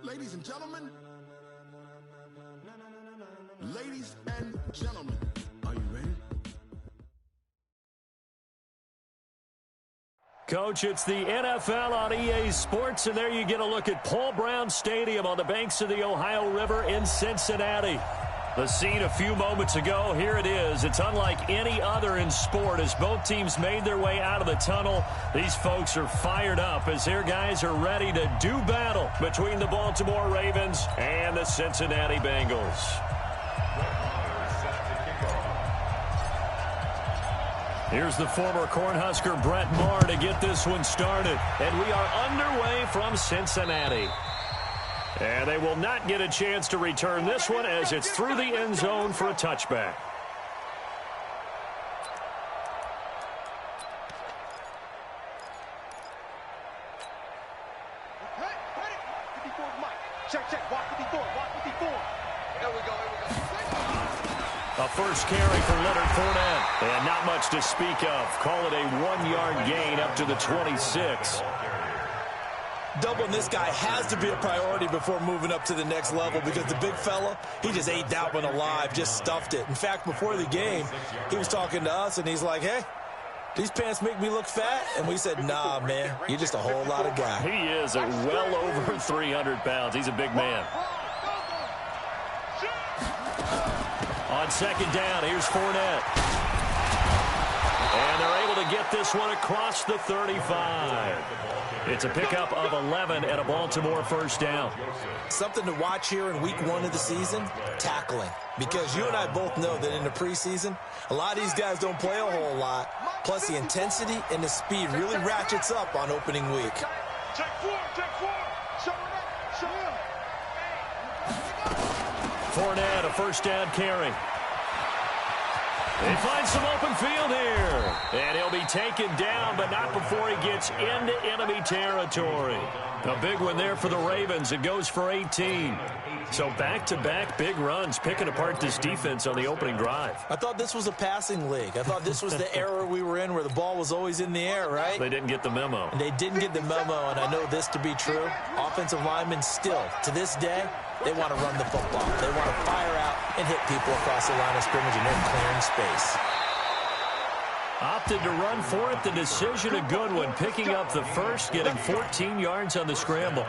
Ladies and gentlemen. Ladies and gentlemen. Are you ready? Coach, it's the NFL on EA Sports, and there you get a look at Paul Brown Stadium on the banks of the Ohio River in Cincinnati. The scene a few moments ago, here it is. It's unlike any other in sport as both teams made their way out of the tunnel. These folks are fired up as their guys are ready to do battle between the Baltimore Ravens and the Cincinnati Bengals. Here's the former Cornhusker Brett Maher to get this one started. And we are underway from Cincinnati. And they will not get a chance to return this one as it's through the end zone for a touchback. A first carry for Leonard Fournette. And not much to speak of. Call it a 1-yard gain up to the 26. Doubling this guy has to be a priority before moving up to the next level because the big fella, he just ate that one alive, just stuffed it. In fact, before the game, he was talking to us, and he's like, hey, these pants make me look fat? And we said, nah, man, you're just a whole lot of guy. He is at well over 300 pounds. He's a big man. On second down, here's Fournette. And they're able to get this one across the 35. It's a pickup of 11 and a Baltimore first down. Something to watch here in week 1 of the season, tackling. Because you and I both know that in the preseason, a lot of these guys don't play a whole lot. Plus, the intensity and the speed really ratchets up on opening week. Fournette, a first down carry. They find some open field here. And he'll be taken down, but not before he gets into enemy territory. A big one there for the Ravens. It goes for 18. So back-to-back big runs, picking apart this defense on the opening drive. I thought this was a passing league. I thought this was the era we were in where the ball was always in the air, right? They didn't get the memo. They didn't get the memo, and I know this to be true. Offensive linemen still, to this day, they want to run the football. They want to fire out and hit people across the line of scrimmage, and they're clearing space. Opted to run for it. The decision a good one. Picking up the first, getting 14 yards on the scramble.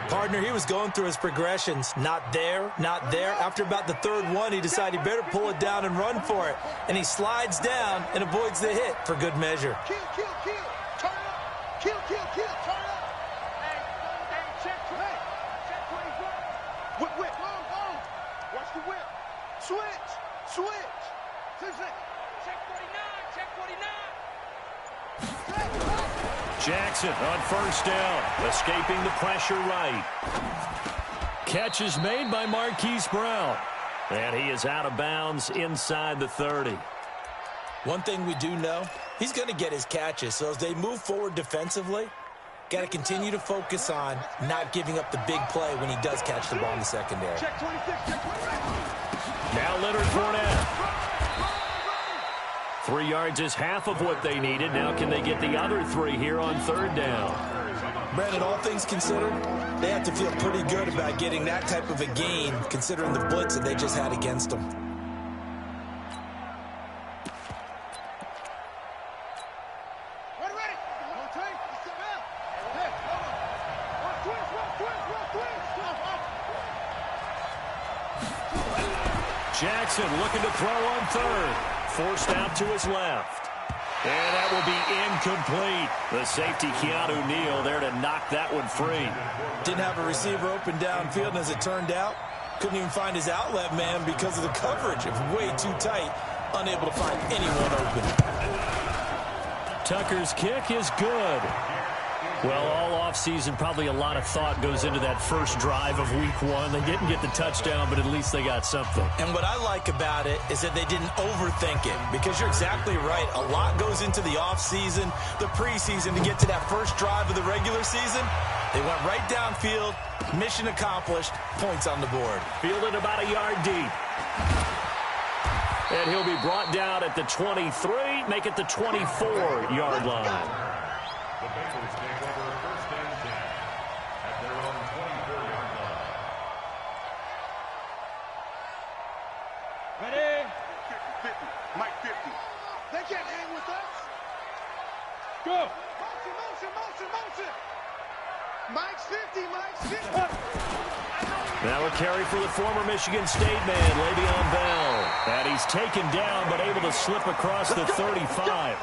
Partner, he was going through his progressions. Not there, not there. After about the third one, he decided he better pull it down and run for it. And he slides down and avoids the hit for good measure. Kill, kill, kill. Turn up. Kill, kill, kill. Turn up. Hey, check 20. Check 20. Whip, whip. Watch the whip. Switch. Switch. Check 49. Check 49. Jackson on first down, escaping the pressure right. Catch is made by Marquise Brown. And he is out of bounds inside the 30. One thing we do know, he's going to get his catches. So as they move forward defensively, got to continue to focus on not giving up the big play when he does catch the ball in the secondary. Check 26. Check 26. Now Leonard Fournette. 3 yards is half of what they needed. Now can they get the other 3 here on third down? Brandon, all things considered, they have to feel pretty good about getting that type of a gain considering the blitz that they just had against them. Jackson looking to throw on third. Forced out to his left. And that will be incomplete. The safety, Keanu Neal, there to knock that one free. Didn't have a receiver open downfield, and as it turned out, couldn't even find his outlet man because of the coverage. It was way too tight, unable to find anyone open. Tucker's kick is good. Well, all offseason, probably a lot of thought goes into that first drive of week 1. They didn't get the touchdown, but at least they got something. And what I like about it is that they didn't overthink it, because you're exactly right. A lot goes into the offseason, the preseason to get to that first drive of the regular season. They went right downfield, mission accomplished, points on the board. Fielded about a yard deep. And he'll be brought down at the 23, make it the 24-yard line. Ready? 50, Mike 50. They can't hang with us. Go. Motion, motion, motion, motion. Mike's 50, Mike's 50. Now a carry for the former Michigan State man, Le'Veon Bell. And he's taken down, but able to slip across the 35.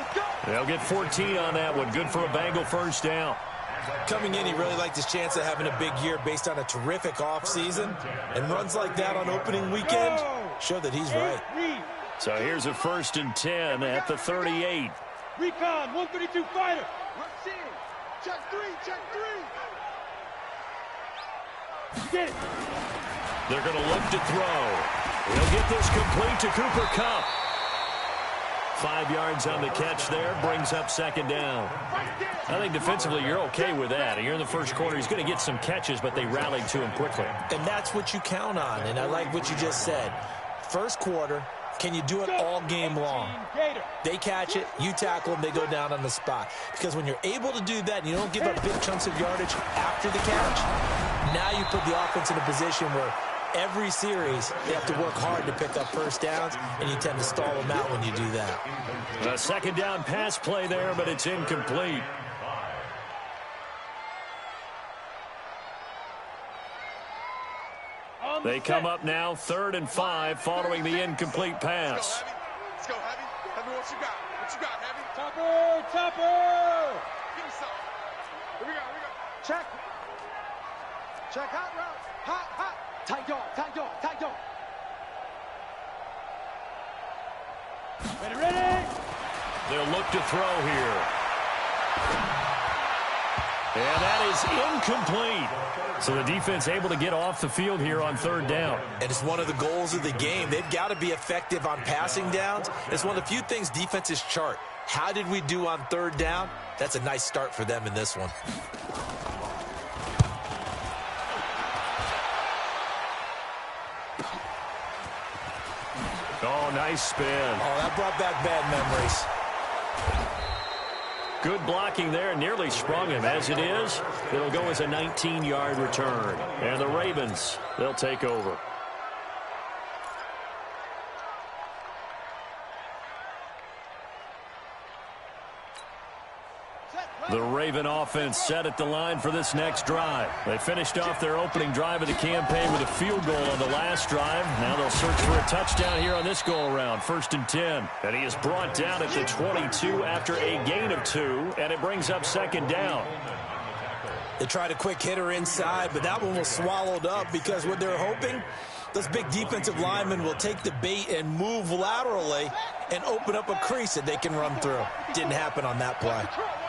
They'll get 14 on that one. Good for a Bengal first down. Coming in, he really liked his chance of having a big year based on a terrific offseason. And runs like that on opening weekend show that he's right. So here's a 1st and 10 at the 38. Recon, 132 fighter. Rush in. Check 3, check 3. Get it. They're going to look to throw. He'll get this complete to Cooper Kupp. 5 yards on the catch there, brings up 2nd down. I think defensively you're okay with that. You're in the first quarter. He's going to get some catches, but they rallied to him quickly. And that's what you count on, and I like what you just said. First quarter, can you do it all game long? They catch it, you tackle them, they go down on the spot. Because when you're able to do that and you don't give up big chunks of yardage after the catch, now you put the offense in a position where every series they have to work hard to pick up first downs, and you tend to stall them out when you do that. A 2nd down pass play there, but it's incomplete. They come up now 3rd and 5 following the incomplete pass. Let's go, Heavy. Heavy, what you got? What you got, Heavy? Topper! Topper! Give me some. Here we go, here we go. Check. Check hot route. Hot, hot. Tight dog, tight dog, tight dog. Ready, ready? They'll look to throw here. And that is incomplete. So the defense able to get off the field here on 3rd down. And it's one of the goals of the game. They've got to be effective on passing downs. It's one of the few things defenses chart. How did we do on 3rd down? That's a nice start for them in this one. Oh, nice spin. Oh, that brought back bad memories. Good blocking there, nearly sprung him. As it is, it'll go as a 19-yard return. And the Ravens, they'll take over. The Raven offense set at the line for this next drive. They finished off their opening drive of the campaign with a field goal on the last drive. Now they'll search for a touchdown here on this go-around. 1st and 10. And he is brought down at the 22 after a gain of 2, and it brings up 2nd down. They tried a quick hitter inside, but that one was swallowed up because what they're hoping, those big defensive linemen will take the bait and move laterally and open up a crease that they can run through. Didn't happen on that play.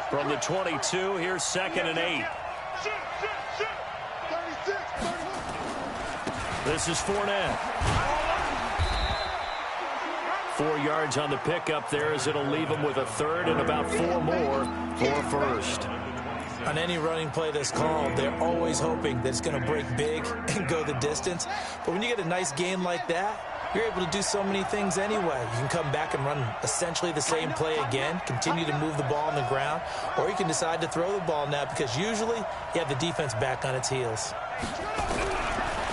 From the 22, here's 2nd and 8. This is Fournette. 4 yards on the pickup there as it'll leave him with a 3rd and about 4 more for a 1st. On any running play that's called, they're always hoping that it's going to break big and go the distance. But when you get a nice gain like that, you're able to do so many things anyway. You can come back and run essentially the same play again, continue to move the ball on the ground, or you can decide to throw the ball now because usually you have the defense back on its heels.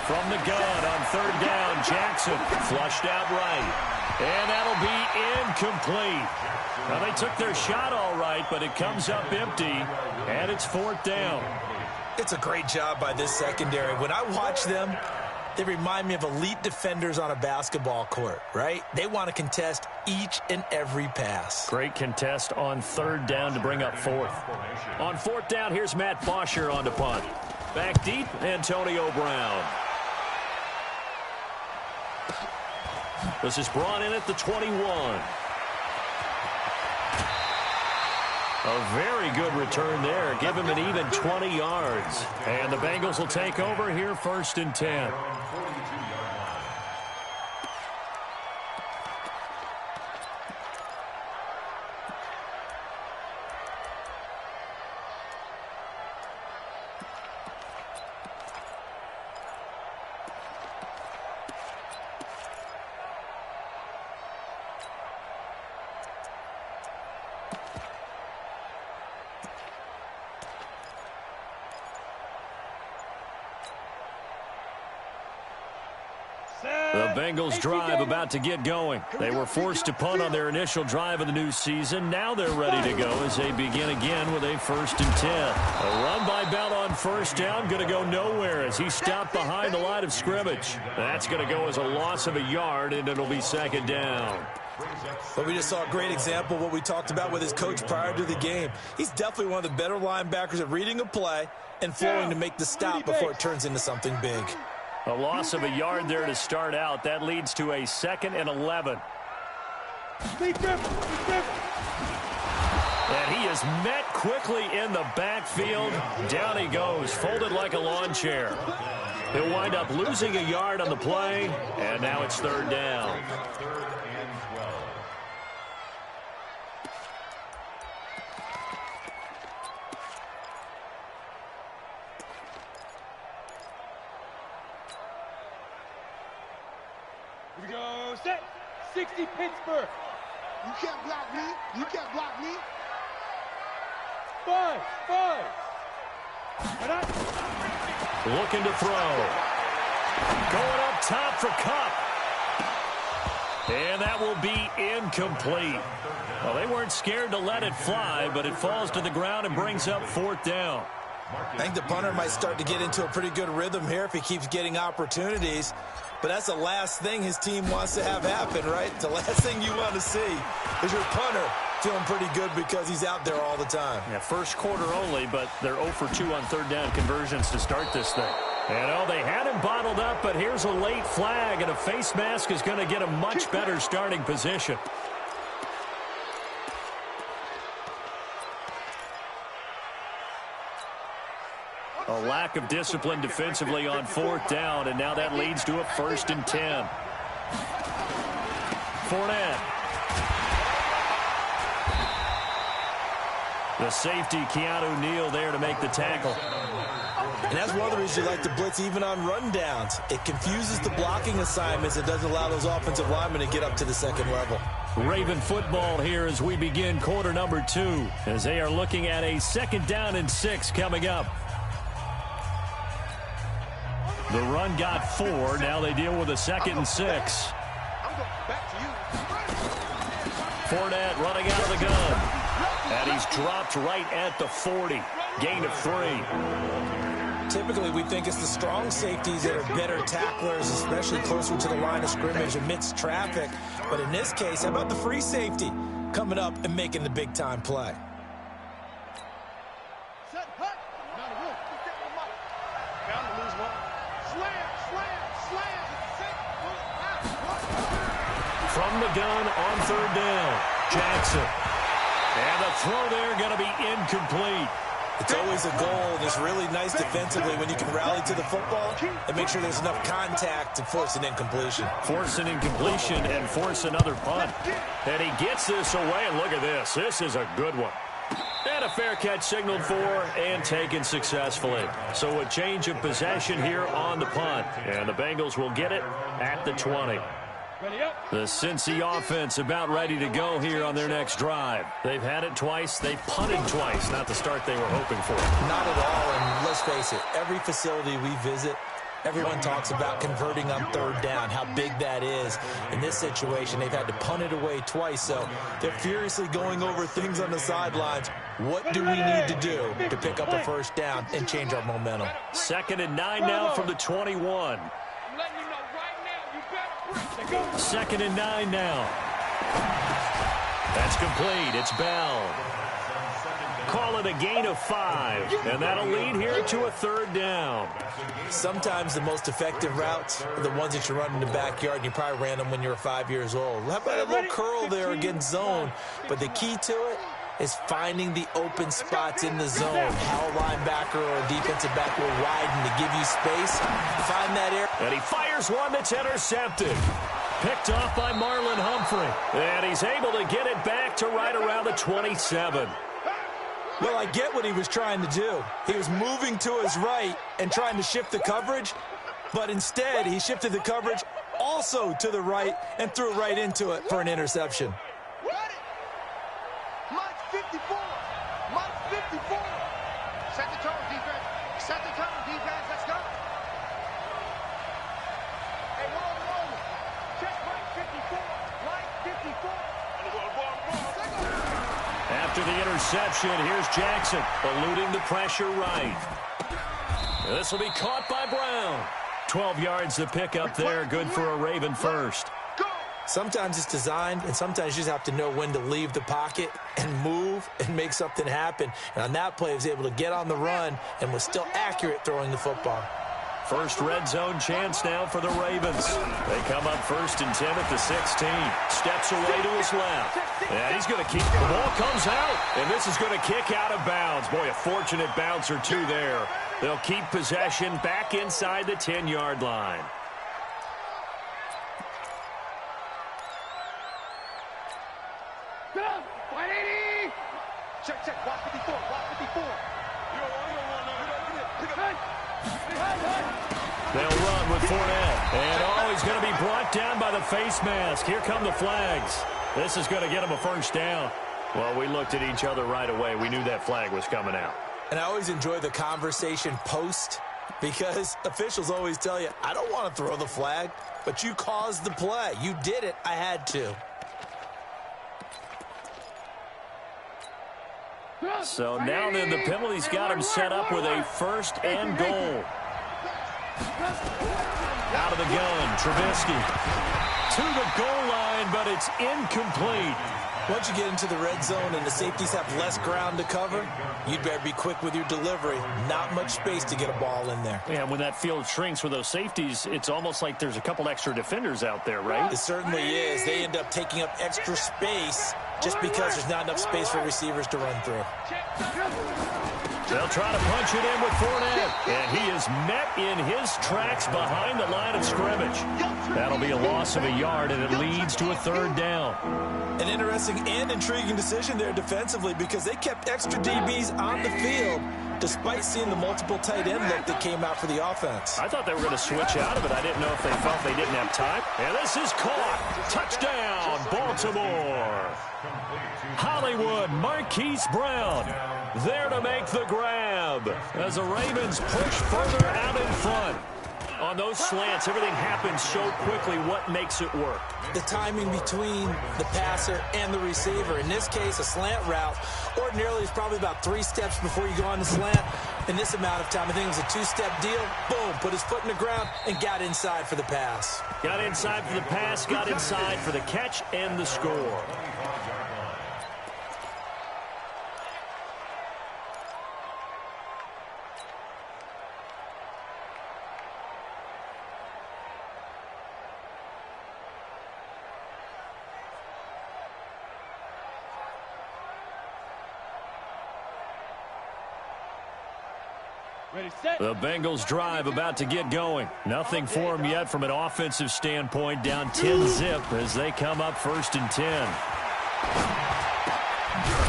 From the gun on 3rd down, Jackson flushed out right. And that'll be incomplete. Now, they took their shot all right, but it comes up empty, and it's 4th down. It's a great job by this secondary. When I watch them, they remind me of elite defenders on a basketball court, right? They want to contest each and every pass. Great contest on 3rd down to bring up 4th. On 4th down, here's Matt Bosher on the punt. Back deep, Antonio Brown. This is brought in at the 21. A very good return there. Give him an even 20 yards. And the Bengals will take over here 1st and 10. The Bengals drive about to get going. They were forced to punt on their initial drive of the new season. Now they're ready to go as they begin again with a 1st and 10. A run by Bell on first down, going to go nowhere as he stopped behind the line of scrimmage. That's going to go as a loss of a yard, and it'll be 2nd down. But we just saw a great example of what we talked about with his coach prior to the game. He's definitely one of the better linebackers at reading a play and flowing to make the stop before it turns into something big. A loss of a yard there to start out. That leads to a 2nd and 11. And he is met quickly in the backfield. Down he goes, folded like a lawn chair. He'll wind up losing a yard on the play, and now it's 3rd down. Here we go, set. 60 Pittsburgh. You can't block me. You can't block me. 5. Looking to throw. Going up top for Cup. And that will be incomplete. Well, they weren't scared to let it fly, but it falls to the ground and brings up 4th down. I think the punter might start to get into a pretty good rhythm here if he keeps getting opportunities. But that's the last thing his team wants to have happen, right? The last thing you want to see is your punter feeling pretty good because he's out there all the time. Yeah, first quarter only, but they're 0 for 2 on 3rd down conversions to start this thing. And, oh, they had him bottled up, but here's a late flag, and a face mask is going to get a much better starting position. A lack of discipline defensively on 4th down, and now that leads to a 1st and 10. Fournette. The safety, Keanu Neal, there to make the tackle. And that's one of the reasons you like to blitz even on rundowns. It confuses the blocking assignments. It doesn't allow those offensive linemen to get up to the 2nd level. Raven football here as we begin quarter number 2, as they are looking at a 2nd down and 6 coming up. The run got 4. Now they deal with a 2nd and 6. Fournette running out of the gun. And he's dropped right at the 40. Gain of 3. Typically, we think it's the strong safeties that are better tacklers, especially closer to the line of scrimmage amidst traffic. But in this case, how about the free safety coming up and making the big-time play? From the gun on 3rd down, Jackson. And the throw there going to be incomplete. It's always a goal, and it's really nice defensively when you can rally to the football and make sure there's enough contact to force an incompletion. Force an incompletion and force another punt. And he gets this away, and look at this. This is a good one. And a fair catch signaled for and taken successfully. So a change of possession here on the punt. And the Bengals will get it at the 20. The Cincy offense about ready to go here on their next drive. They've had it twice. They've punted twice. Not the start they were hoping for. Not at all, and let's face it, every facility we visit, everyone talks about converting on 3rd down, how big that is. In this situation, they've had to punt it away twice, so they're furiously going over things on the sidelines. What do we need to do to pick up a 1st down and change our momentum? 2nd and 9 now from the 21. 2nd and 9 now. That's complete. It's Bell. Call it a gain of 5, and that'll lead here to a 3rd down. Sometimes the most effective routes are the ones that you run in the backyard, and you probably ran them when you were 5 years old. How about a little curl there against zone? But the key to it is finding the open spots in the zone. How a linebacker or a defensive back will widen to give you space. Find that area. And he fires one that's intercepted. Picked off by Marlon Humphrey. And he's able to get it back to right around the 27. Well, I get what he was trying to do. He was moving to his right and trying to shift the coverage, but instead he shifted the coverage also to the right and threw right into it for an interception. Mark 54. Mark 54. Set the tone, defense. Set the tone, defense. Let's go. Hey, whoa, whoa, After the interception, here's Jackson, eluding the pressure right. This will be caught by Brown. 12 yards to pick up there, good for a Raven first. Sometimes it's designed, and sometimes you just have to know when to leave the pocket and move and make something happen. And on that play, he was able to get on the run and was still accurate throwing the football. First red zone chance now for the Ravens. They come up 1st and 10 at the 16. Steps away to his left. And he's going to keep. The ball comes out, and this is going to kick out of bounds. Boy, a fortunate bounce or two there. They'll keep possession back inside the 10-yard line. Check, check, watch 54, watch 54. They'll run with Fournette. And, he's going to be brought down by the face mask. Here come the flags. This is going to get him a first down. Well, we looked at each other right away. We knew that flag was coming out. And I always enjoy the conversation post because officials always tell you, I don't want to throw the flag, but you caused the play. You did it. I had to. So now then the penalty's got him set up with a 1st and goal. Out of the gun, Trubisky to the goal line, but it's incomplete. Once you get into the red zone and the safeties have less ground to cover, you'd better be quick with your delivery. Not much space to get a ball in there. Yeah, when that field shrinks with those safeties, it's almost like there's a couple extra defenders out there, right? It certainly is. They end up taking up extra space just because there's not enough space for receivers to run through. They'll try to punch it in with Fournette, and he is met in his tracks behind the line of scrimmage. That'll be a loss of a yard, and it leads to a 3rd down. An interesting and intriguing decision there defensively because they kept extra DBs on the field despite seeing the multiple tight end look that came out for the offense. I thought they were going to switch out of it. I didn't know if they felt they didn't have time. And this is caught. Touchdown, Baltimore. Hollywood, Marquise Brown there to make the grab as the Ravens push further out in front. On those slants, everything happens so quickly. What makes it work? The timing between the passer and the receiver. In this case, a slant route ordinarily is probably about 3 steps before you go on the slant. In this amount of time, I think it was a 2-step deal. Boom, put his foot in the ground and got inside for the pass. Got inside for the pass, got inside for the catch and the score. The Bengals drive about to get going. Nothing for them yet from an offensive standpoint. Down 10-zip as they come up 1st and 10.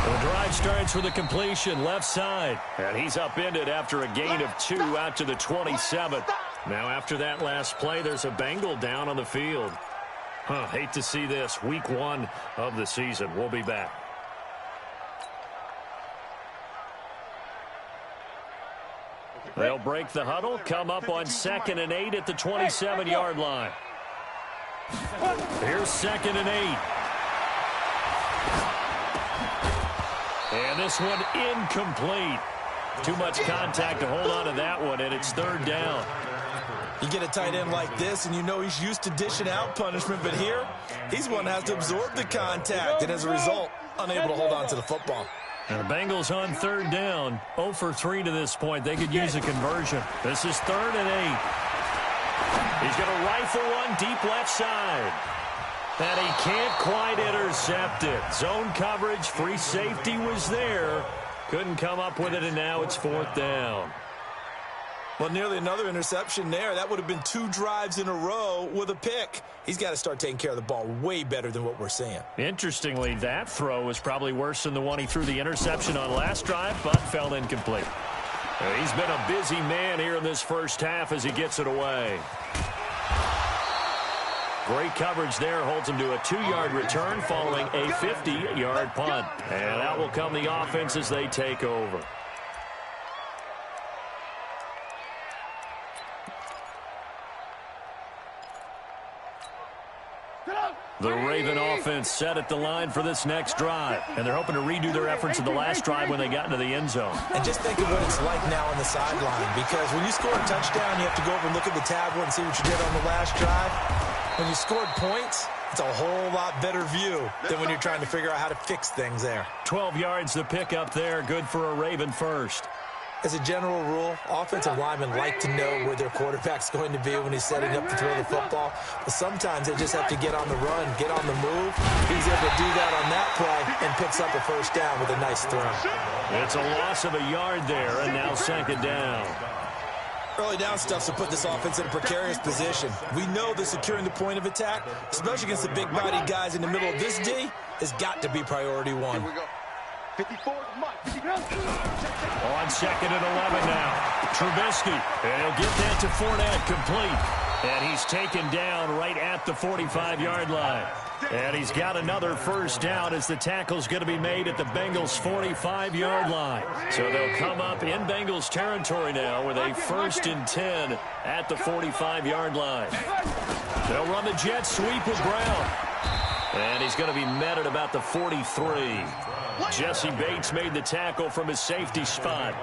The drive starts with a completion left side. And he's upended after a gain of 2 out to the 27. Now after that last play, there's a Bengal down on the field. Hate to see this. Week 1 of the season. We'll be back. They'll break the huddle, come up on 2nd and 8 at the 27-yard line. Here's 2nd and 8. And this one incomplete. Too much contact to hold on to that one, and it's 3rd down. You get a tight end like this, and you know he's used to dishing out punishment, but here, he's one that has to absorb the contact, and as a result, unable to hold on to the football. And the Bengals on 3rd down, 0 for 3 to this point. They could use a conversion. This is 3rd and 8. He's going to rifle one deep left side. And he can't quite intercept it. Zone coverage, free safety was there. Couldn't come up with it, and now it's 4th down. Well, nearly another interception there. That would have been 2 drives in a row with a pick. He's got to start taking care of the ball way better than what we're seeing. Interestingly, that throw was probably worse than the one he threw the interception on last drive, but fell incomplete. He's been a busy man here in this first half as he gets it away. Great coverage there. Holds him to a 2-yard return following a 50-yard punt. And out will come the offense as they take over. The Raven offense set at the line for this next drive, and they're hoping to redo their efforts in the last drive when they got into the end zone. And just think of what it's like now on the sideline, because when you score a touchdown, you have to go over and look at the tablet and see what you did on the last drive. When you scored points, it's a whole lot better view than when you're trying to figure out how to fix things there. 12 yards to pick up there, good for a Raven first. As a general rule, offensive linemen like to know where their quarterback's going to be when he's setting up to throw the football. But sometimes they just have to get on the run, get on the move. He's able to do that on that play and picks up a first down with a nice throw. It's a loss of a yard there, and now second down. Early down stuff to put this offense in a precarious position. We know that securing the point of attack, especially against the big-bodied guys in the middle of this D, has got to be priority one. Here we go. 54, Mike. On second and 11 now. Trubisky, and he'll get that to Fournette, complete. And he's taken down right at the 45-yard line. And he's got another first down as the tackle's going to be made at the Bengals' 45-yard line. So they'll come up in Bengals territory now with a 1st and 10 at the 45-yard line. They'll run the jet sweep with Brown. And he's going to be met at about the 43. Jesse Bates made the tackle from his safety spot.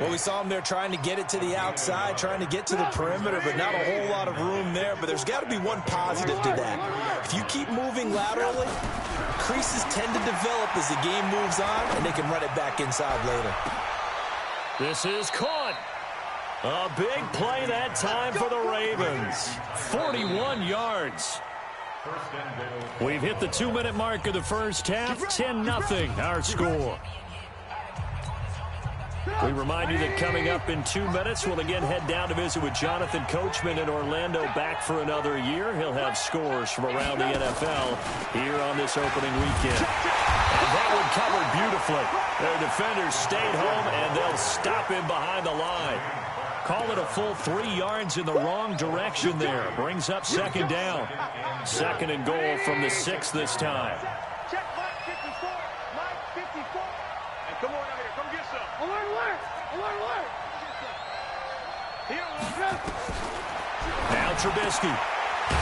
Well, we saw him there trying to get it to the outside, trying to get to the perimeter, but not a whole lot of room there. But there's got to be one positive to that. If you keep moving laterally, creases tend to develop as the game moves on, and they can run it back inside later. This is caught. A big play that time for the Ravens. 41 yards. We've hit the 2-minute mark of the first half. 10-0 our score. We remind you that coming up in 2 minutes, we'll again head down to visit with Jonathan Coachman in Orlando, back for another year. He'll have scores from around the NFL here on this opening weekend. And that one covered beautifully. Their defenders stayed home, and they'll stop him behind the line. Call it a full 3 yards in the wrong direction there. Brings up second down. Second and goal from the 6 this time. Check Mike 54. Mike 54. And come on out here. Come get some. Alert. Here. Now Trubisky.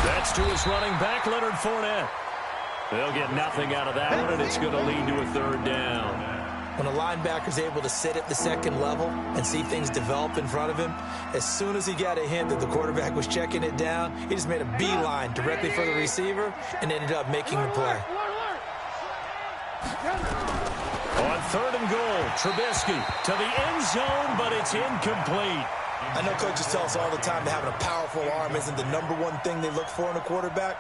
That's to his running back, Leonard Fournette. They'll get nothing out of that one, and it's going to lead to a third down. When a linebacker's able to sit at the second level and see things develop in front of him, as soon as he got a hint that the quarterback was checking it down, he just made a beeline directly for the receiver and ended up making the play. On third and goal, Trubisky to the end zone, but it's incomplete. I know coaches tell us all the time that having a powerful arm isn't the #1 thing they look for in a quarterback.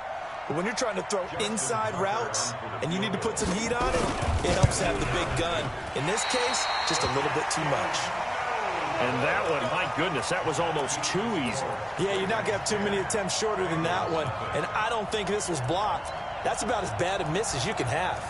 But when you're trying to throw inside routes and you need to put some heat on it, it helps have the big gun. In this case, just a little bit too much. And that one, my goodness, that was almost too easy. Yeah, you're not going to have too many attempts shorter than that one. And I don't think this was blocked. That's about as bad a miss as you can have.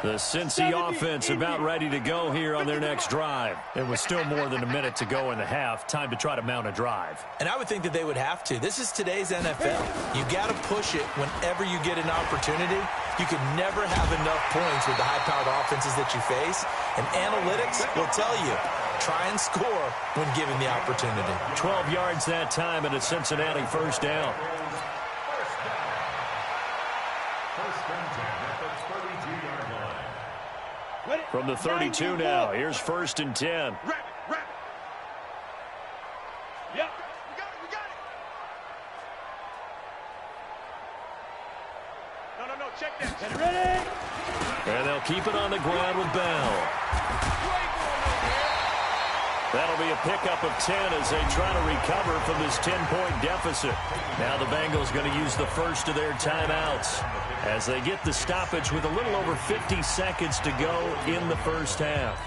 The Cincy offense about ready to go here on their next drive. It was still more than a minute to go in the half. Time to try to mount a drive. And I would think that they would have to. This is today's NFL. You got to push it whenever you get an opportunity. You can never have enough points with the high-powered offenses that you face. And analytics will tell you, try and score when given the opportunity. 12 yards that time and a Cincinnati first down. From the 32 now, here's 1st and 10. Yep. We got it. No, check that. Get ready. And they'll keep it on the ground with Bell. That'll be a pickup of 10 as they try to recover from this 10-point deficit. Now the Bengals going to use the first of their timeouts as they get the stoppage with a little over 50 seconds to go in the first half.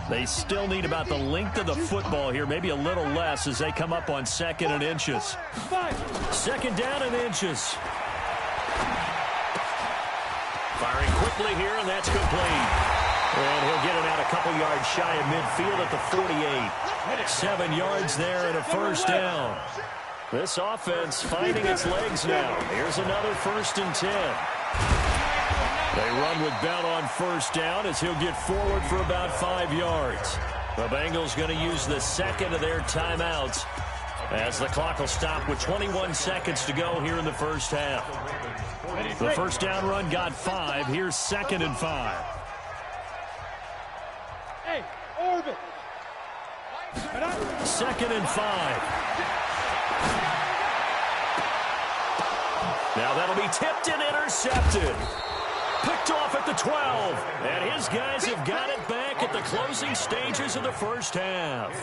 They still need about the length of the football here, maybe a little less as they come up on 2nd and inches. 2nd down and inches. Firing quickly here, and that's complete. And he'll get it out a couple yards shy of midfield at the 48. 7 yards there and a first down. This offense finding its legs now. Here's another 1st and 10. They run with Bell on first down as he'll get forward for about 5 yards. The Bengals going to use the second of their timeouts as the clock will stop with 21 seconds to go here in the first half. The first down run got 5. Here's 2nd and 5. Hey, orbit. 2nd and 5. Now that'll be tipped and intercepted. Picked off at the 12. And his guys have got it back at the closing stages of the first half.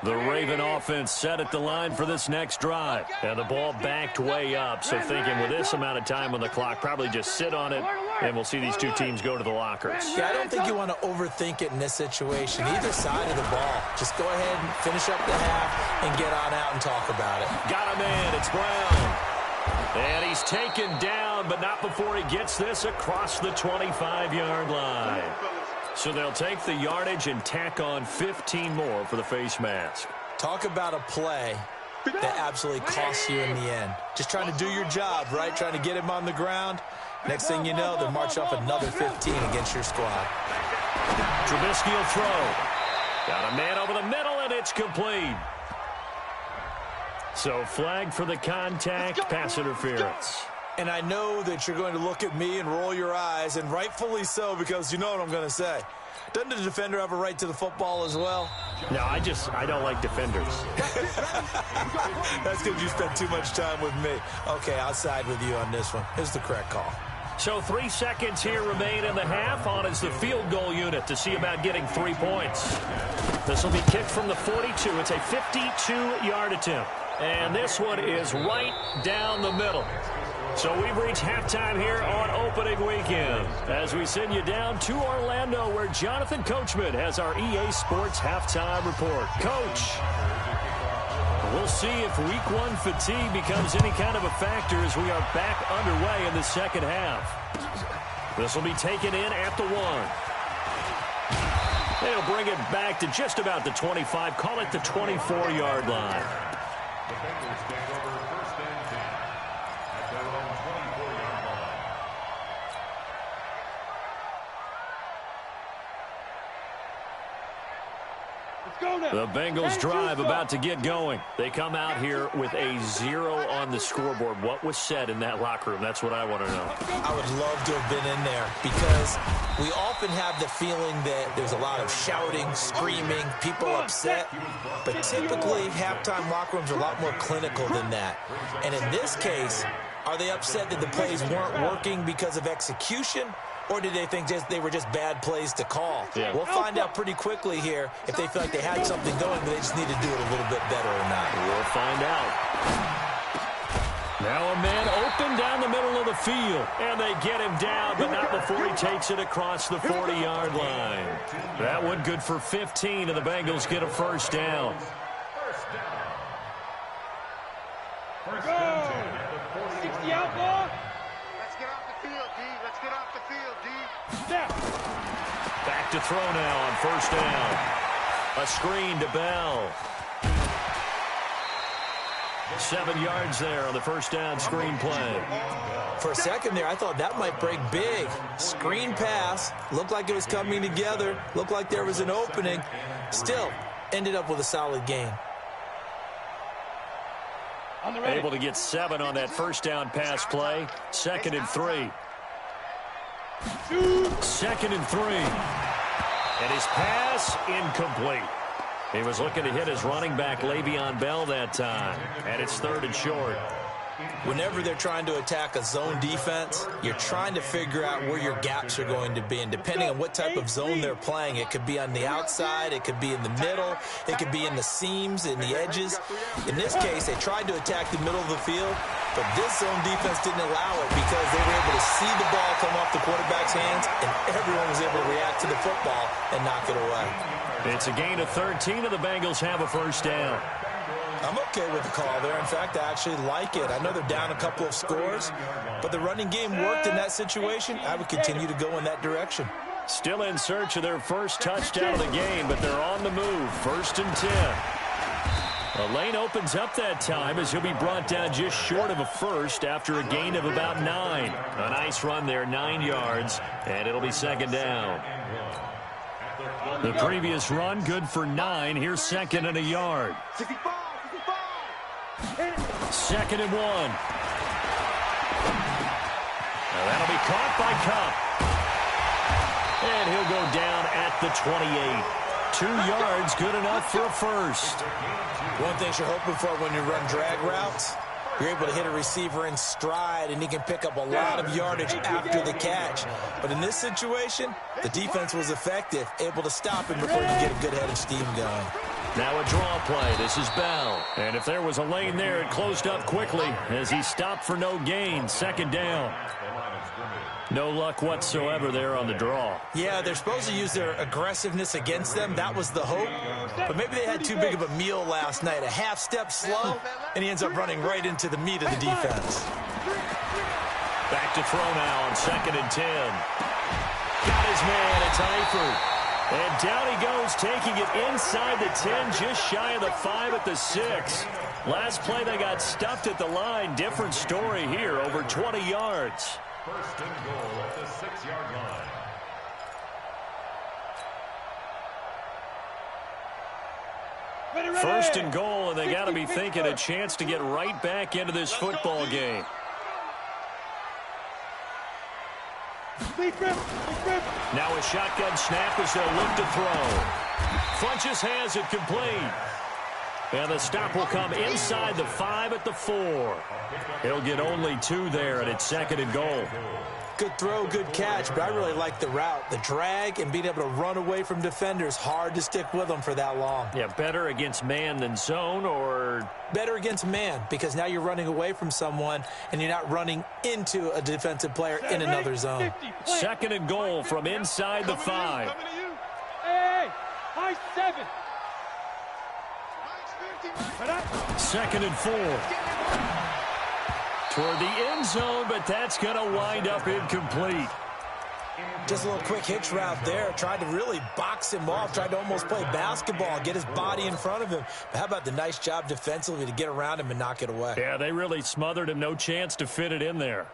The Raven offense set at the line for this next drive. And the ball backed way up. So thinking with this amount of time on the clock, probably just sit on it, and we'll see these two teams go to the lockers. Yeah, I don't think you want to overthink it in this situation. Either side of the ball. Just go ahead and finish up the half and get on out and talk about it. Got a man. It's Brown. And he's taken down, but not before he gets this across the 25-yard line. So they'll take the yardage and tack on 15 more for the face mask. Talk about a play that absolutely costs you in the end. Just trying to do your job, right? Trying to get him on the ground. Next thing you know, they'll march off another 15 against your squad. Trubisky will throw. Got a man over the middle, and it's complete. So flag for the contact, pass interference. And I know that you're going to look at me and roll your eyes, and rightfully so, because you know what I'm going to say. Doesn't the defender have a right to the football as well? No, I don't like defenders. That's because you spent too much time with me. Okay, I'll side with you on this one. Here's the correct call. So 3 seconds here remain in the half. On is the field goal unit to see about getting 3 points. This will be kicked from the 42. It's a 52-yard attempt. And this one is right down the middle. So we've reached halftime here on opening weekend as we send you down to Orlando where Jonathan Coachman has our EA Sports halftime report. Coach, we'll see if week 1 fatigue becomes any kind of a factor as we are back underway in the second half. This will be taken in at the 1. They'll bring it back to just about the 25, call it the 24-yard line. The Bengals take over 1st and 10 at their own 24-yard line. Let's go now. The Bengals drive about to get going. They come out here with a 0 on the scoreboard. What was said in that locker room? That's what I want to know. I would love to have been in there because we often have the feeling that there's a lot of shouting, screaming, people upset. But typically, halftime locker rooms are a lot more clinical than that. And in this case, are they upset that the plays weren't working because of execution? Or did they think they were just bad plays to call? Yeah. We'll find out pretty quickly here if they feel like they had something going, but they just need to do it a little bit better or not. We'll find out. Now a man open down the middle of the field. And they get him down, but not before he takes it across the 40-yard line. That one good for 15, and the Bengals get a first down. Go. 60 outlaw. Let's get off the field, D. Let's get off the field, D. Snap. Back to throw now on first down. A screen to Bell. 7 yards there on the first down screen play. For a second there, I thought that might break big. Screen pass. Looked like it was coming together. Looked like there was an opening. Still, ended up with a solid gain. Able to get 7 on that first down pass play. 2nd and 3. 2nd and 3. And his pass incomplete. He was looking to hit his running back, Le'Veon Bell, that time. And it's 3rd and short. Whenever they're trying to attack a zone defense, you're trying to figure out where your gaps are going to be. And depending on what type of zone they're playing, it could be on the outside, it could be in the middle, it could be in the seams, in the edges. In this case, they tried to attack the middle of the field, but this zone defense didn't allow it because they were able to see the ball come off the quarterback's hands, and everyone was able to react to the football and knock it away. It's a gain of 13, and the Bengals have a first down. I'm okay with the call there. In fact, I actually like it. I know they're down a couple of scores, but the running game worked in that situation. I would continue to go in that direction. Still in search of their first touchdown of the game, but they're on the move. 1st and 10. The lane opens up that time as he'll be brought down just short of a first after a gain of about 9. A nice run there, 9 yards, and it'll be second down. The previous run, good for 9. Here's second and a yard. 65. Second and 1. Now that'll be caught by Cup. And he'll go down at the 28. 2 yards, good enough for a first. One thing you're hoping for when you run drag routes, you're able to hit a receiver in stride, and he can pick up a lot of yardage after the catch. But in this situation, the defense was effective, able to stop him before you get a good head of steam going. Now a draw play. This is Bell. And if there was a lane there, it closed up quickly as he stopped for no gain. Second down. No luck whatsoever there on the draw. Yeah, they're supposed to use their aggressiveness against them. That was the hope. But maybe they had too big of a meal last night. A half step slow, and he ends up running right into the meat of the defense. Back to throw now on second and 10. Got his man. It's Eifert. And down he goes, taking it inside the 10, just shy of the 5 at the 6. Last play, they got stuffed at the line. Different story here, over 20 yards. First and goal at the 6-yard line. First and goal, and they got to be thinking a chance to get right back into this football game. Now a shotgun snap as they'll look to throw. Funches has it complete. And the stop will come inside the 5 at the 4. He'll get only 2 there, and it's second and goal. Good throw, good catch, but I really like the route. The drag and being able to run away from defenders, hard to stick with them for that long. Yeah, better against man than zone, or? Better against man, because now you're running away from someone and you're not running into a defensive player in another zone. Second and goal from inside the 5. Hey, high 7. Second and 4. Toward the end zone, but that's going to wind up incomplete. Just a little quick hitch route there. Tried to really box him off. Tried to almost play basketball, get his body in front of him. But how about the nice job defensively to get around him and knock it away? Yeah, they really smothered him. No chance to fit it in there.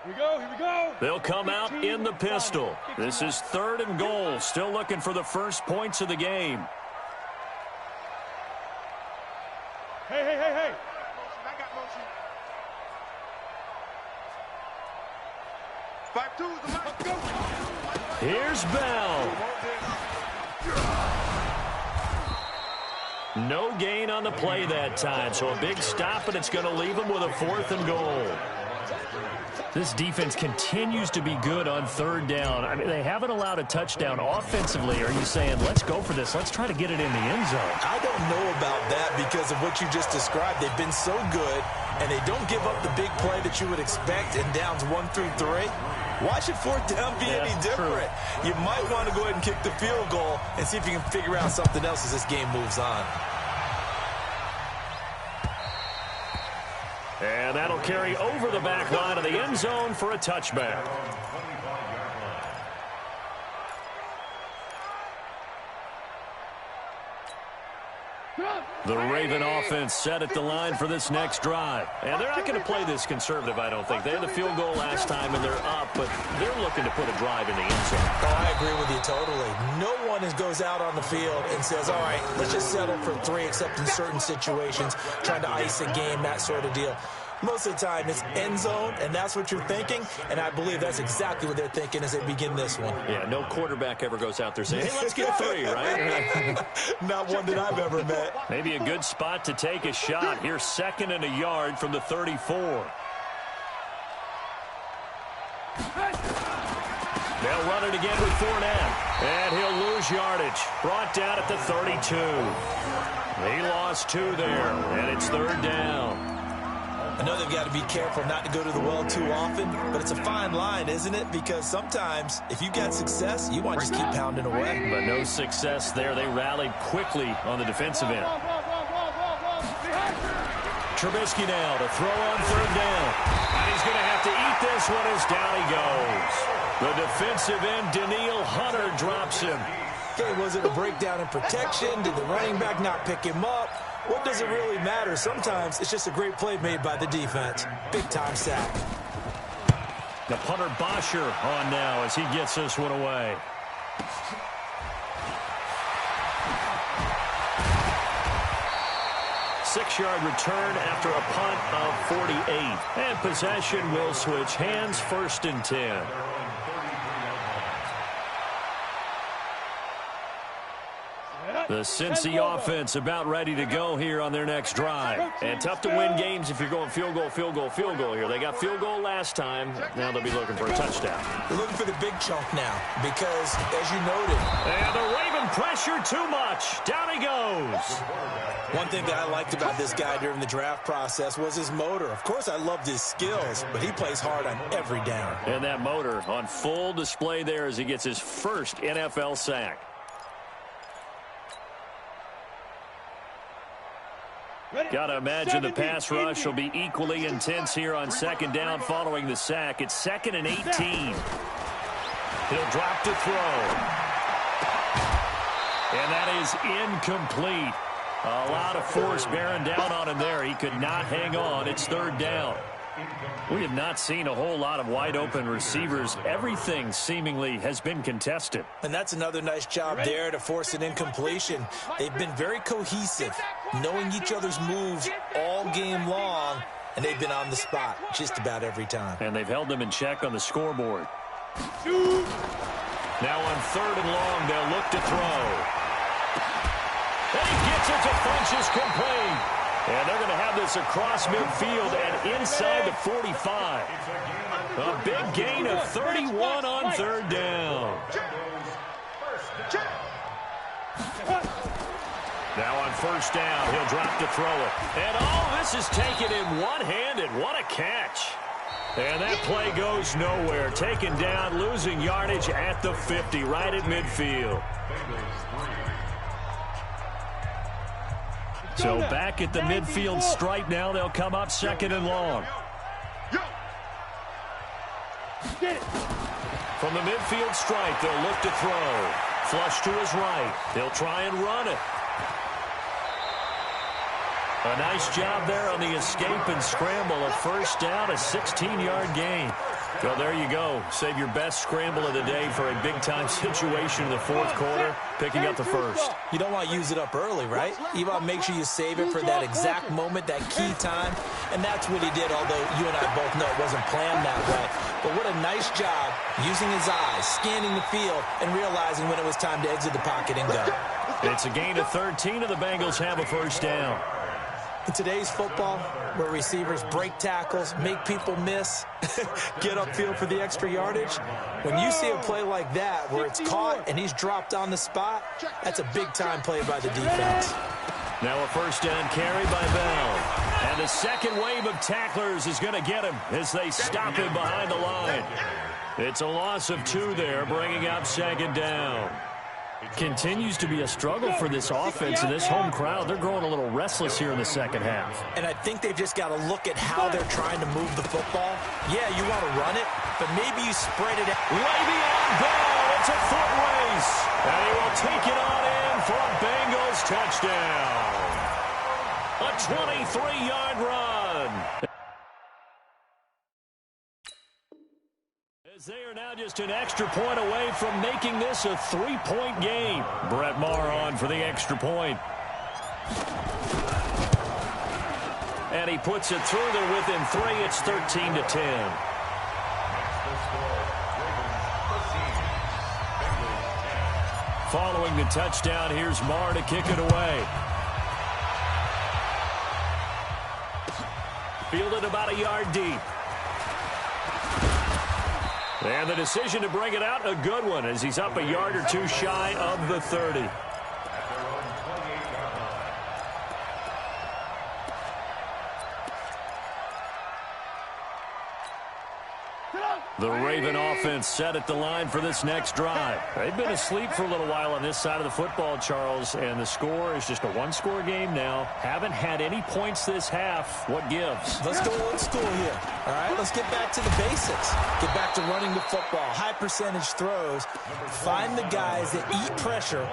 Here we go, here we go. They'll come out in the pistol. This is third and goal. Still looking for the first points of the game. Hey, hey, hey, hey. I got motion. 5-2 is the mic. Go. Here's Bell. No gain on the play that time, so a big stop, and it's going to leave him with a 4th and goal. This defense continues to be good on third down. I mean, they haven't allowed a touchdown offensively. Are you saying, let's go for this, let's try to get it in the end zone? I don't know about that because of what you just described. They've been so good, and they don't give up the big play that you would expect in downs 1 through 3. Why should fourth down be any different? True. You might want to go ahead and kick the field goal and see if you can figure out something else as this game moves on. And that'll carry over the back line of the end zone for a touchback. The Raven offense set at the line for this next drive. And they're not going to play this conservative, I don't think. They had the field goal last time, and they're up, but they're looking to put a drive in the end zone. Oh, I agree with you totally. No one goes out on the field and says, all right, let's just settle for 3, except in certain situations, trying to ice a game, that sort of deal. Most of the time, it's end zone, and that's what you're thinking, and I believe that's exactly what they're thinking as they begin this one. Yeah, no quarterback ever goes out there saying, hey, let's get 3, right? Not one that I've ever met. Maybe a good spot to take a shot. Here's second and a yard from the 34. They'll run it again with Fournette, and he'll lose yardage. Brought down at the 32. He lost 2 there, and it's third down. I know they've got to be careful not to go to the well too often, but it's a fine line, isn't it? Because sometimes, if you got success, you want to just keep pounding away. But no success there. They rallied quickly on the defensive end. Trubisky now to throw on third down. And he's going to have to eat this one as down he goes. The defensive end, Daniil Hunter, drops him. Okay, was it a breakdown in protection? Did the running back not pick him up? What does it really matter? Sometimes it's just a great play made by the defense. Big-time sack. The punter Bosher on now as he gets this one away. Six-yard return after a punt of 48. And possession will switch hands, 1st and 10. The Cincy offense about ready to go here on their next drive. And tough to win games if you're going field goal, field goal, field goal here. They got field goal last time. Now they'll be looking for a touchdown. They're looking for the big chunk now because, as you noted, and the Raven pressure too much. Down he goes. One thing that I liked about this guy during the draft process was his motor. Of course, I loved his skills, but he plays hard on every down. And that motor on full display there as he gets his first NFL sack. Got to imagine the pass rush will be equally intense here on 2nd down following the sack. It's 2nd and 18. He'll drop to throw. And that is incomplete. A lot of force bearing down on him there. He could not hang on. It's 3rd down. We have not seen a whole lot of wide-open receivers. Everything seemingly has been contested. And that's another nice job there to force an incompletion. They've been very cohesive, knowing each other's moves all game long, and they've been on the spot just about every time. And they've held them in check on the scoreboard. Now on 3rd and long, they'll look to throw. And he gets it to Funchess complete. And they're going to have this across midfield and inside the 45. A big gain of 31 on 3rd down. Now on 1st down, he'll drop to throw it. And all this is taken in one-handed. What a catch. And that play goes nowhere. Taken down, losing yardage at the 50, right at midfield. So back at the midfield stripe now. They'll come up 2nd and long. From the midfield stripe, they'll look to throw. Flush to his right. They'll try and run it. A nice job there on the escape and scramble. A 1st down, a 16-yard gain. Well, there you go. Save your best scramble of the day for a big-time situation in the 4th quarter, picking up the 1st. You don't want to use it up early, right? You want to make sure you save it for that exact moment, that key time. And that's what he did, although you and I both know it wasn't planned that way. But what a nice job using his eyes, scanning the field, and realizing when it was time to exit the pocket and go. It's a gain of 13, and the Bengals have a 1st down. In today's football, where receivers break tackles, make people miss, get upfield for the extra yardage, when you see a play like that where it's caught and he's dropped on the spot, that's a big-time play by the defense. Now a 1st down carry by Bell. And the second wave of tacklers is going to get him as they stop him behind the line. It's a loss of 2 there, bringing up 2nd down. Continues to be a struggle for this offense and this home crowd. They're growing a little restless here in the 2nd half. And I think they've just got to look at how they're trying to move the football. Yeah, you want to run it, but maybe you spread it out. Way beyond Bell. It's a foot race. And he will take it on in for a Bengals touchdown. A 23-yard run. They are now just an extra point away from making this a 3-point game. Brett Maher on for the extra point. And he puts it through. They're within 3. It's 13-10. Following the touchdown, here's Maher to kick it away. Fielded about a yard deep. And the decision to bring it out, a good one, as he's up a yard or 2 shy of the 30. The Raven offense set at the line for this next drive. They've been asleep for a little while on this side of the football, Charles, and the score is just a one-score game now. Haven't had any points this half. What gives? Let's go old school here. All right, let's get back to the basics. Get back to running the football, high percentage throws. Find the guys that eat pressure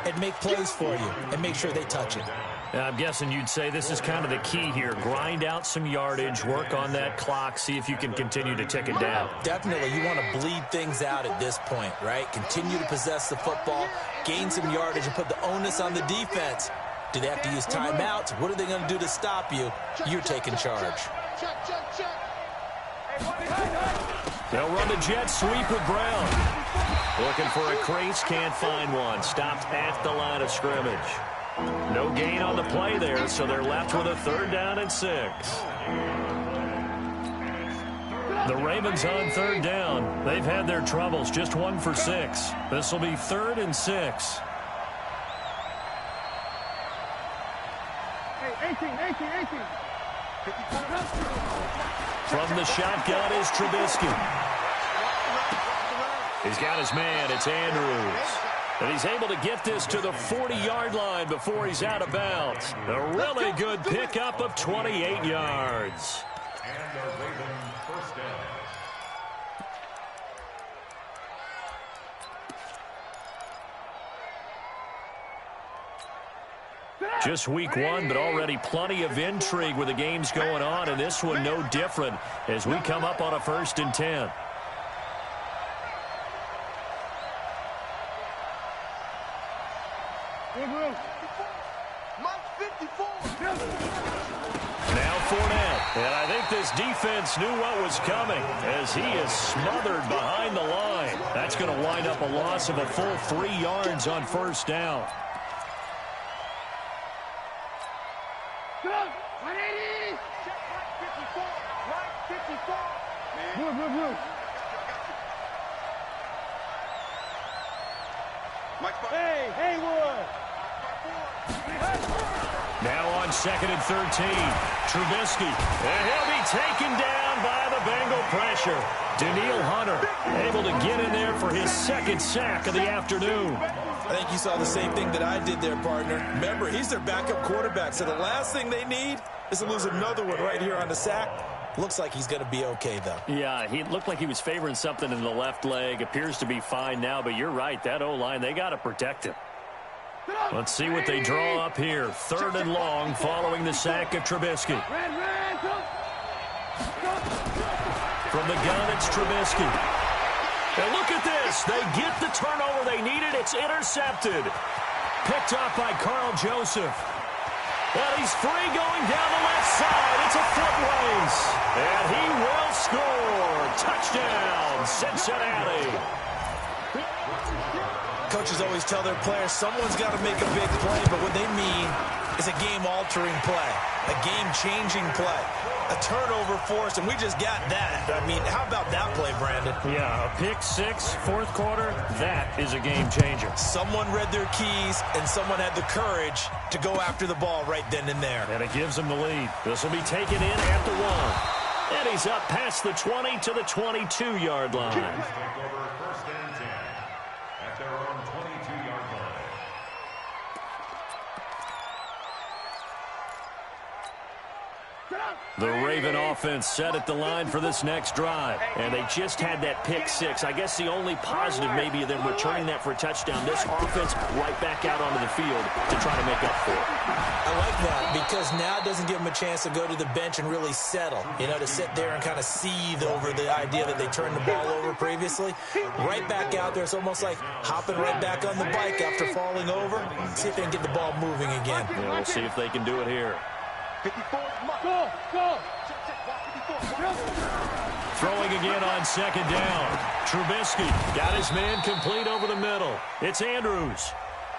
and make plays for you and make sure they touch it. Now, I'm guessing you'd say this is kind of the key here. Grind out some yardage, work on that clock, see if you can continue to tick it down. Definitely, you want to bleed things out at this point, right? Continue to possess the football, gain some yardage, and put the onus on the defense. Do they have to use timeouts? What are they going to do to stop you? You're taking charge. They'll run the jet sweep with Brown. Looking for a crease, can't find one. Stopped at the line of scrimmage. No gain on the play there, so they're left with a 3rd down and 6. The Ravens on 3rd down. They've had their troubles, just 1 for 6. This will be 3rd and 6. Hey, 18. From the shotgun is Trubisky. He's got his man. It's Andrews. And he's able to get this to the 40-yard line before he's out of bounds. A really good pickup of 28 yards. And the Ravens first down. Just week 1, but already plenty of intrigue with the games going on, and this one no different as we come up on a 1st and 10. Now Fournette, and I think this defense knew what was coming as he is smothered behind the line. That's going to wind up a loss of a full 3 yards on 1st down. Hey, Haywood! Now on 2nd and 13, Trubisky, and he'll be taken down by the Bengal pressure. Daniil Hunter able to get in there for his 2nd sack of the afternoon. I think you saw the same thing that I did there, partner. Remember, he's their backup quarterback, so the last thing they need is to lose another one right here on the sack. Looks like he's going to be okay, though. Yeah, he looked like he was favoring something in the left leg. Appears to be fine now, but you're right. That O-line, they got to protect him. Let's see what they draw up here. 3rd and long following the sack of Trubisky. From the gun, it's Trubisky. And look at this. They get the turnover they needed. It's intercepted. Picked off by Carl Joseph. And he's free going down the left side. It's a foot race. And he will score. Touchdown, Cincinnati. Coaches always tell their players someone's got to make a big play, but what they mean is a game-altering play, a game-changing play, a turnover forced, and we just got that. I mean, how about that play, Brandon? Yeah, a pick 6, 4th quarter, that is a game-changer. Someone read their keys, and someone had the courage to go after the ball right then and there. And it gives them the lead. This will be taken in at the 1. And he's up past the 20 to the 22-yard line. Take over 1st and 10 at their own 22-yard line. The Raven offense set at the line for this next drive. And they just had that pick 6. I guess the only positive maybe of them returning that for a touchdown. This offense right back out onto the field to try to make up for it. I like that because now it doesn't give them a chance to go to the bench and really settle. You know, to sit there and kind of seethe over the idea that they turned the ball over previously. Right back out there. It's almost like hopping right back on the bike after falling over. See if they can get the ball moving again. Yeah, we'll see if they can do it here. Go! Throwing again on 2nd down. Trubisky got his man complete over the middle. It's Andrews.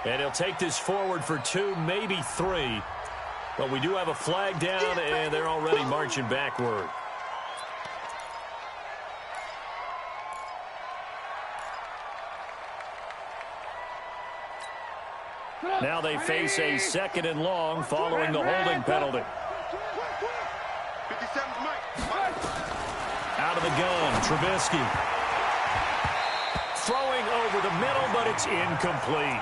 And he'll take this forward for 2, maybe 3. But we do have a flag down, and they're already marching backward. Now they face a 2nd and long following the holding penalty. Out of the gun. Trubisky. Throwing over the middle, but it's incomplete.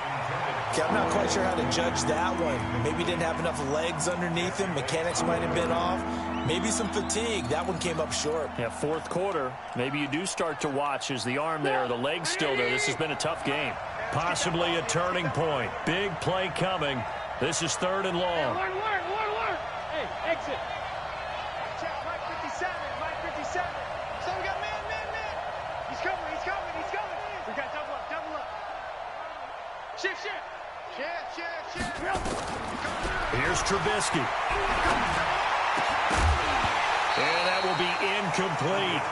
Okay, I'm not quite sure how to judge that one. Maybe he didn't have enough legs underneath him. Mechanics might have been off. Maybe some fatigue. That one came up short. Yeah, fourth quarter. Maybe you do start to watch as the arm there, the leg's still there. This has been a tough game. Possibly a turning point. Big play coming. This is 3rd and long. Hey, exit. Check Mike 57, Mike 57. So we got man. He's coming. We got double up. Shift. Here's Trubisky. And that will be incomplete.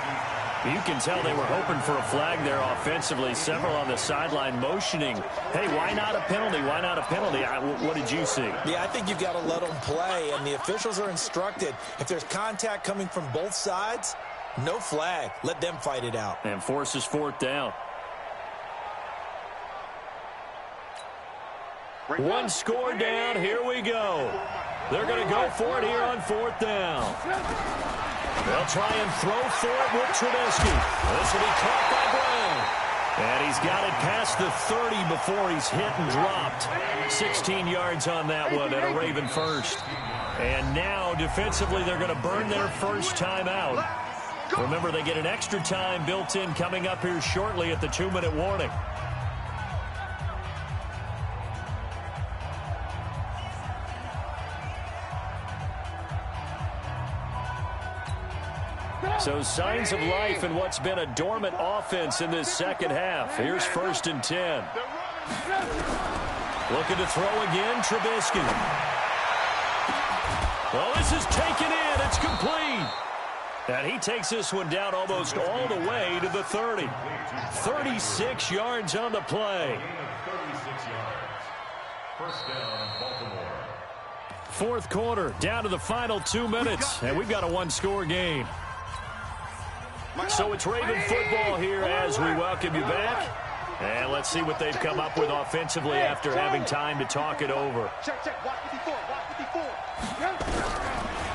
You can tell they were hoping for a flag there offensively. Several on the sideline motioning. Hey, why not a penalty? Why not a penalty? What did you see? Yeah, I think you've got to let them play, and the officials are instructed. If there's contact coming from both sides, no flag. Let them fight it out. And forces 4th down. One score down. Here we go. They're going to go for it here on 4th down. They'll try and throw for it with Trubisky. This will be caught by Brown. And he's got it past the 30 before he's hit and dropped. 16 yards on that one and a Raven first. And now, defensively, they're going to burn their first time out. Remember, they get an extra time built in coming up here shortly at the 2-minute warning. So signs of life in what's been a dormant offense in this second half. Here's 1st and 10. Looking to throw again, Trubisky. Well, this is taken in. It's complete. And he takes this one down almost all the way to the 30. 36 yards on the play. 36 yards. First down, Baltimore. 4th quarter, down to the final 2 minutes. And we've got a one-score game. So it's Raven football here as we welcome you back. And let's see what they've come up with offensively after having time to talk it over. Check. Watch 54.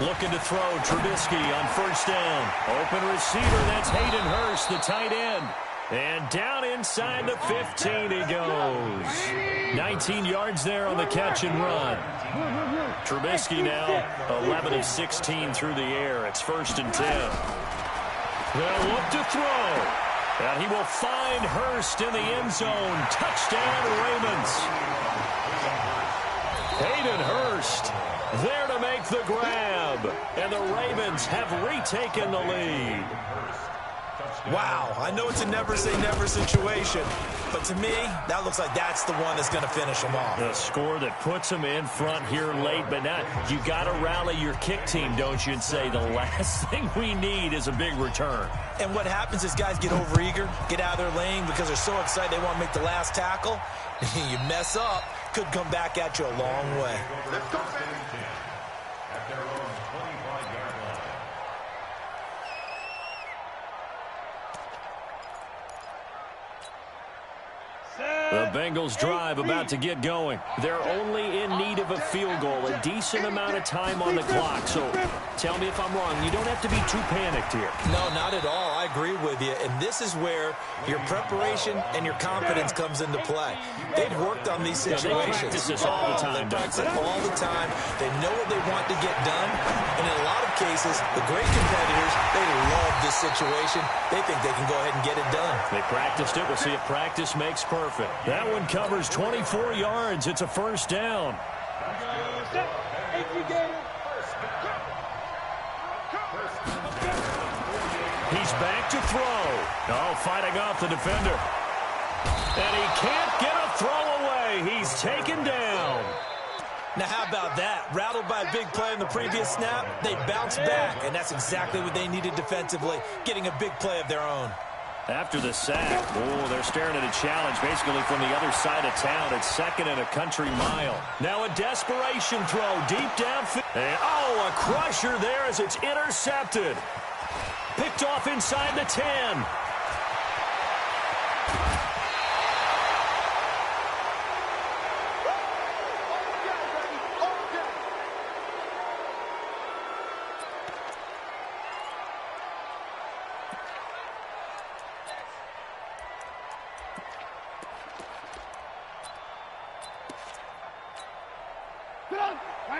Looking to throw, Trubisky on 1st down. Open receiver, that's Hayden Hurst, the tight end. And down inside the 15 he goes. 19 yards there on the catch and run. Trubisky now 11 of 16 through the air. It's 1st and 10. They'll look to throw. And he will find Hurst in the end zone. Touchdown, Ravens. Hayden Hurst there to make the grab. And the Ravens have retaken the lead. Wow, I know it's a never-say-never situation, but to me, that looks like that's the one that's going to finish them off. The score that puts them in front here late, but now you got to rally your kick team, don't you, and say the last thing we need is a big return. And what happens is guys get overeager, get out of their lane because they're so excited they want to make the last tackle. You mess up, could come back at you a long way. Let's go, At their own 25-yard line. The Bengals drive about to get going. They're only in need of a field goal, a decent amount of time on the clock. So tell me if I'm wrong. You don't have to be too panicked here. No, not at all. I agree with you. And this is where your preparation and your confidence comes into play. They've worked on these situations. They practice this all the time. They practice it all the time. They know what they want to get done. And in a lot of cases, the great competitors, they love this situation. They think they can go ahead and get it done. They practiced it. We'll see if practice makes perfect. That one covers 24 yards. It's a 1st down. He's back to throw. Oh, fighting off the defender. And he can't get a throw away. He's taken down. Now, how about that? Rattled by a big play in the previous snap, they bounce back, and that's exactly what they needed defensively, getting a big play of their own. After the sack, they're staring at a challenge basically from the other side of town. It's 2nd and a country mile. Now a desperation throw deep downfield. And, a crusher there as it's intercepted. Picked off inside the 10.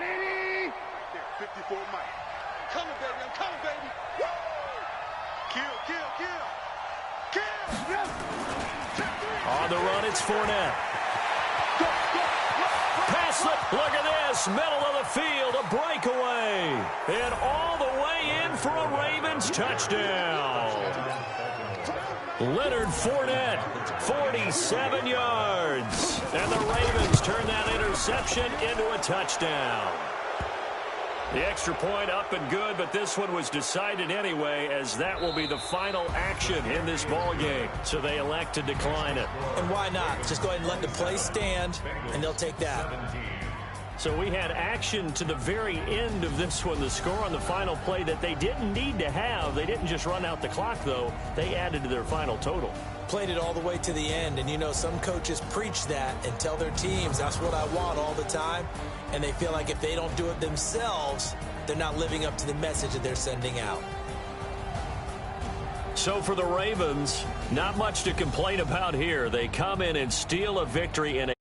Right there, 54 Mike. I'm coming, baby. I'm coming, baby. Woo! Kill, kill, kill. Kill! On the run, it's Fournette. Pass slip. Look at this. Middle of the field, a breakaway. And all the way in for a Ravens touchdown. Leonard Fournette, 47 yards. And the Ravens turn that interception into a touchdown. The extra point up and good, but this one was decided anyway, as that will be the final action in this ball game. So they elect to decline it. And why not? Just go ahead and let the play stand, and they'll take that. So we had action to the very end of this one. The score on the final play that they didn't need to have. They didn't just run out the clock, though. They added to their final total. Played it all the way to the end, and you know some coaches preach that and tell their teams that's what I want all the time, and they feel like if they don't do it themselves, they're not living up to the message that they're sending out. So for the Ravens, not much to complain about here. They come in and steal a victory in a